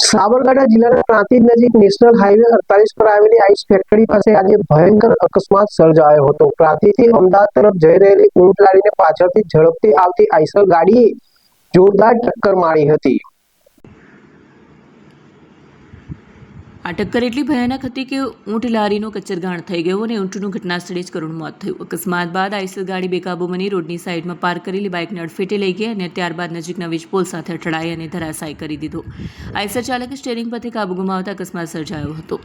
સાબરકાંઠા જિલ્લાના પ્રાંતિજ નજીક national highway 48 પર આવેલી આઈસ ફેક્ટરી પાસે આજે ભયંકર અકસ્માત સર્જાયો હતો। પ્રાંતિજથી અમદાવાદ તરફ જઈ રહેલી ઊંટ લારીને પાછળથી ઝડપથી આવતી આઈસર ગાડીએ જોરદાર ટક્કર મારી હતી। આ ટક્કર એટલી ભયાનક હતી કે ઊંટ લારીનો કચ્ચરગાણ થઈ ગયો અને ઊંટનું ઘટના સ્થળે જ કરુણ મોત થયું। અકસ્માત બાદ આઈસર ગાડી બેકાબુ બની રોડની સાઈડમાં પાર્ક કરેલી બાઇકને અડફેટે લઈ ગઈ અને ત્યારબાદ નજીકના વીજપોલ સાથે અથડાઈ અને ધરાશાયી કરી દીધો। આઈસર ચાલકે સ્ટીયરિંગ પરથી કાબુ ગુમાવતા અકસ્માત સર્જાયો હતો।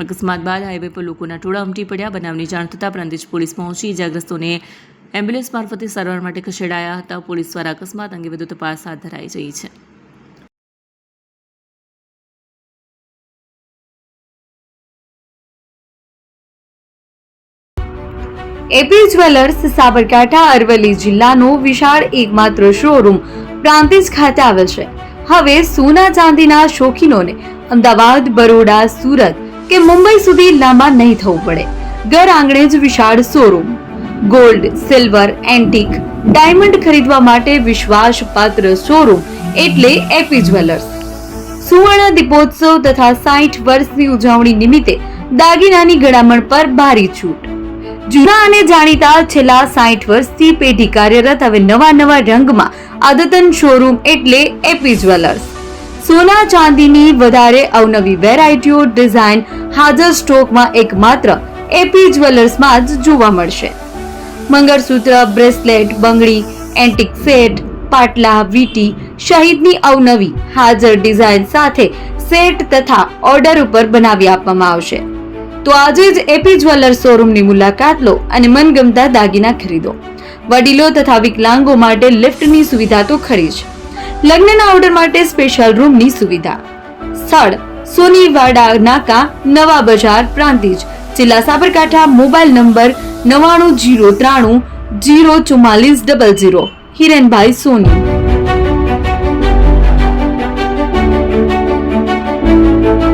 અકસ્માત બાદ હાઈવે પર લોકોના ટોળા ઉમટી પડ્યા। બનાવની જાણ થતાં પ્રાંતિજ પોલીસ પહોંચી ઇજાગ્રસ્તોને એમ્બ્યુલન્સ મારફતે સારવાર માટે ખસેડાયા હતા। પોલીસ દ્વારા અકસ્માત અંગે વધુ તપાસ હાથ ધરાઈ રહી છે। એપી જ્વેલર્સ સાબરકાંઠા અરવલ્લી જિલ્લાનો વિશાળ એકમાત્ર શોરૂમ પ્રાંતિજ ખાતે આવેલ છે। હવે સોના ચાંદીના શોખીનોને અમદાવાદ, બરોડા, સુરત કે મુંબઈ સુધી લાંબા નહીં થવું પડે। ઘર આંગણે જ વિશાળ showroom. Gold, silver, antique, diamond ખરીદવા માટે વિશ્વાસપાત્ર શોરૂમ એટલે એપી જ્વેલર્સ। સુવર્ણ દીપોત્સવ તથા 60 વર્ષની ઉજવણી નિમિત્તે દાગીનાની ગળામણ પર ભારી છૂટ। જૂના અને જાણીતા છેલ્લા 60 વર્ષથી પેઢી કાર્યરત હવે નવા રંગમાં અદ્યતન શોરૂમ એટલે એપી જ્વેલર્સ। સોના ચાંદીની વધારે અવનવી વેરાયટીઓ, ડિઝાઇન હાજર સ્ટોકમાં એકમાત્ર એપી જ્વેલર્સમાં જ જોવા મળશે। મંગળસૂત્ર, બ્રેસલેટ, બંગડી, એન્ટિક સેટ, પાટલા, વીટી સહિતની અવનવી હાજર ડિઝાઇન સાથે સેટ તથા ઓર્ડર ઉપર બનાવી આપવામાં આવશે। તો આજે જ એપી જ્વેલર્સ શોરૂમની મુલાકાત લો અને મનગમતા દાગીના ખરીદો। વડીલો તથા વિકલાંગો માટે લિફ્ટની સુવિધા તો ખરી જ। લગ્નના ઓર્ડર માટે સ્પેશિયલ રૂમની સુવિધા। સ્થળ સોનીવાડા નાકા, નવા બજાર, પ્રાંતિજ, જિલ્લા સાબરકાંઠા। Mobile number 9903304400। હિરેનભાઈ સોની।